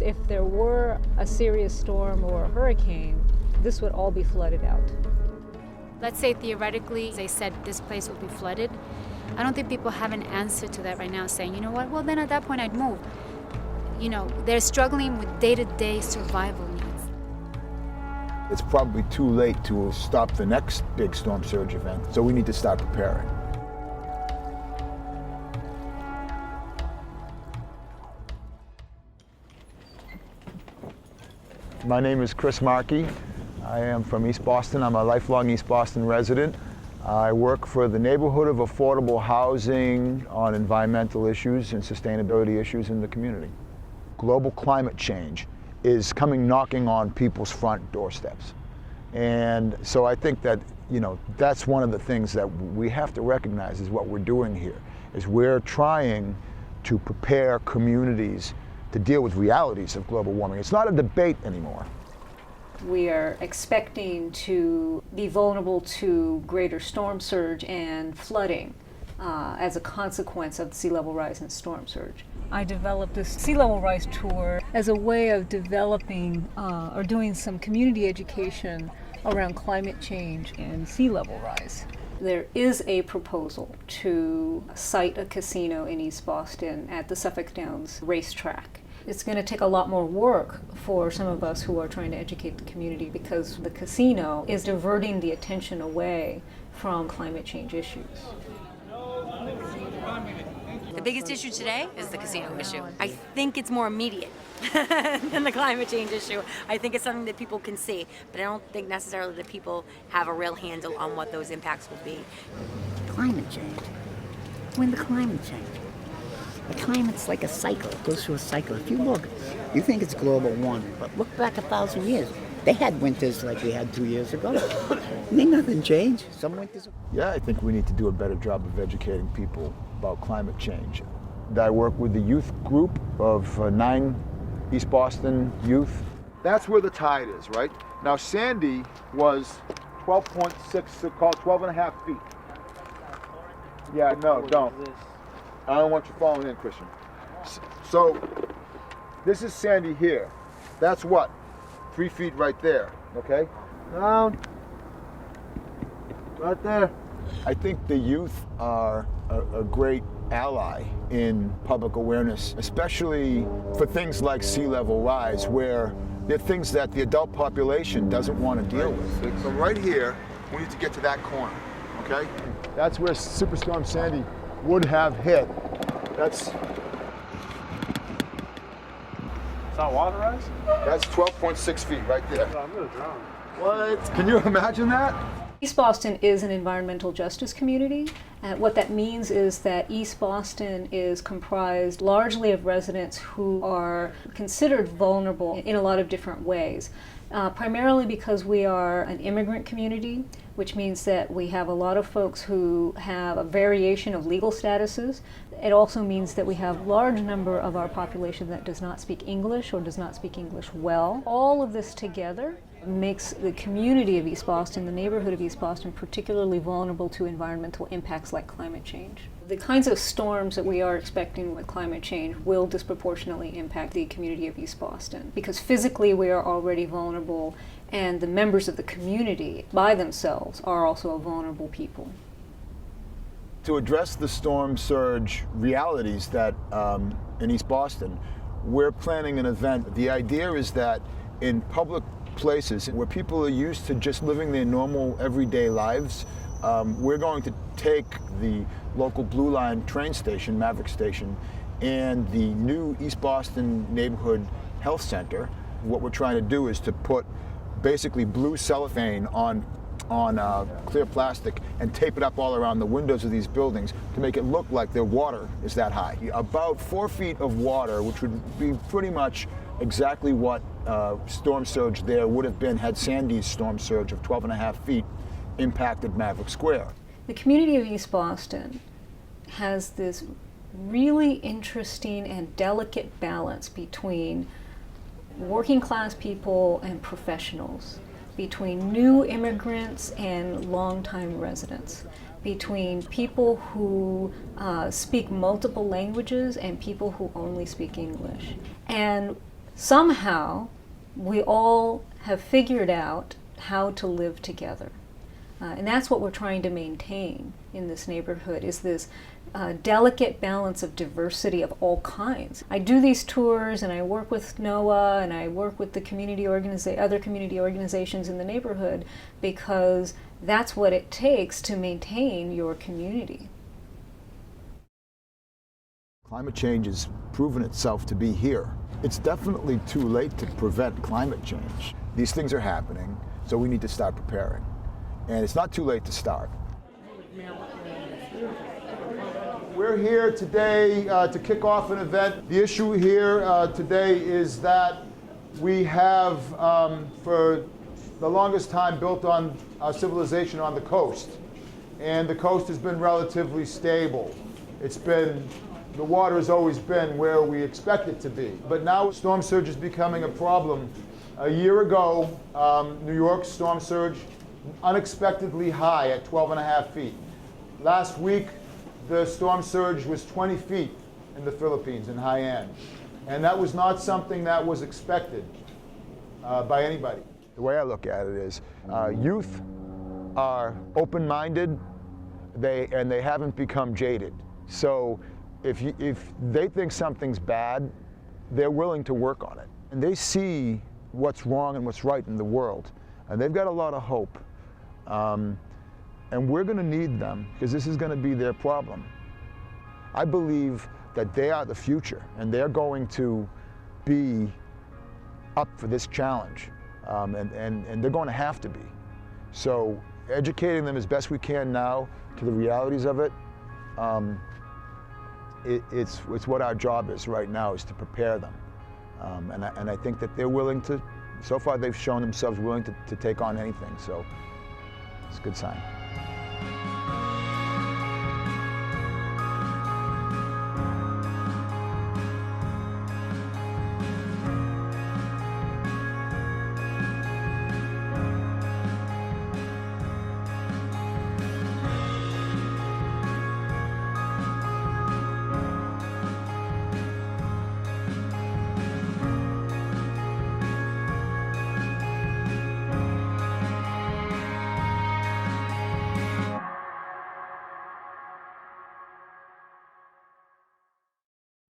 If there were a serious storm or a hurricane, this would all be flooded out. Let's say theoretically they said this place will be flooded. I don't think people have an answer to that right now, saying, you know what, well then at that point I'd move. You know, they're struggling with day-to-day survival needs. It's probably too late to stop the next big storm surge event, so we need to start preparing. My name is Chris Markey. I am from East Boston. I'm a lifelong East Boston resident. I work for the Neighborhood of Affordable Housing on environmental issues and sustainability issues in the community. Global climate change is coming knocking on people's front doorsteps. And so I think that, you know, that's one of the things that we have to recognize is what we're doing here, is we're trying to prepare communities to deal with realities of global warming. It's not a debate anymore. We are expecting to be vulnerable to greater storm surge and flooding as a consequence of the sea level rise and storm surge. I developed this sea level rise tour as a way of developing or doing some community education around climate change and sea level rise. There is a proposal to site a casino in East Boston at the Suffolk Downs racetrack. It's going to take a lot more work for some of us who are trying to educate the community because the casino is diverting the attention away from climate change issues. The biggest issue today is the casino issue. I think it's more immediate than the climate change issue. I think it's something that people can see, but I don't think necessarily that people have a real handle on what those impacts will be. Climate change. When the climate change? The climate's like a cycle. It goes through a cycle. If you look, you think it's global warming, but look back 1,000 years. They had winters like we had 2 years ago. Ain't nothing changed. Some winters. Yeah, I think we need to do a better job of educating people about climate change. I work with the youth group of 9 East Boston youth. That's where the tide is, right? Now Sandy was 12.6, so called 12 and a half feet. Yeah, no, don't. I don't want you falling in, Christian. So, this is Sandy here. That's what? 3 feet right there, okay? Down. Right there. I think the youth are a great ally in public awareness, especially for things like sea level rise, where they're things that the adult population doesn't want to deal with. So right here, we need to get to that corner, okay? That's where Superstorm Sandy would have hit. That's not water rise? That's 12.6 feet right there. I'm gonna drown. What? Can you imagine that? East Boston is an environmental justice community. What that means is that East Boston is comprised largely of residents who are considered vulnerable in a lot of different ways. Primarily because we are an immigrant community, which means that we have a lot of folks who have a variation of legal statuses. It also means that we have a large number of our population that does not speak English or does not speak English well. All of this together makes the community of East Boston, the neighborhood of East Boston, particularly vulnerable to environmental impacts like climate change. The kinds of storms that we are expecting with climate change will disproportionately impact the community of East Boston because physically we are already vulnerable and the members of the community by themselves are also a vulnerable people. To address the storm surge realities that in East Boston, we're planning an event. The idea is that in public places where people are used to just living their normal everyday lives, we're going to take the local Blue Line train station, Maverick Station, and the new East Boston Neighborhood Health Center. What we're trying to do is to put basically blue cellophane on clear plastic and tape it up all around the windows of these buildings to make it look like their water is that high. About 4 feet of water, which would be pretty much exactly what storm surge there would have been had Sandy's storm surge of 12 and a half feet impacted Maverick Square. The community of East Boston has this really interesting and delicate balance between working class people and professionals, between new immigrants and longtime residents, between people who speak multiple languages and people who only speak English. And somehow we all have figured out how to live together. And that's what we're trying to maintain in this neighborhood, is this delicate balance of diversity of all kinds. I do these tours and I work with NOAA and I work with the other community organizations in the neighborhood, because that's what it takes to maintain your community. Climate change has proven itself to be here. It's definitely too late to prevent climate change. These things are happening, so we need to start preparing. And it's not too late to start. We're here today to kick off an event. The issue here today is that we have, for the longest time, built on our civilization on the coast. And the coast has been relatively stable. The water has always been where we expect it to be. But now storm surge is becoming a problem. A year ago, New York's storm surge unexpectedly high at 12.5 feet. Last week, the storm surge was 20 feet in the Philippines, in Haiyan. And that was not something that was expected by anybody. The way I look at it is youth are open-minded, and they haven't become jaded. So if they think something's bad, they're willing to work on it. And they see what's wrong and what's right in the world. And they've got a lot of hope. And we're going to need them, because this is going to be their problem. I believe that they are the future, and they're going to be up for this challenge. And they're going to have to be. So educating them as best we can now to the realities of it, it's what our job is right now, is to prepare them. And I think that they're willing to, so far they've shown themselves willing to take on anything. So it's a good sign.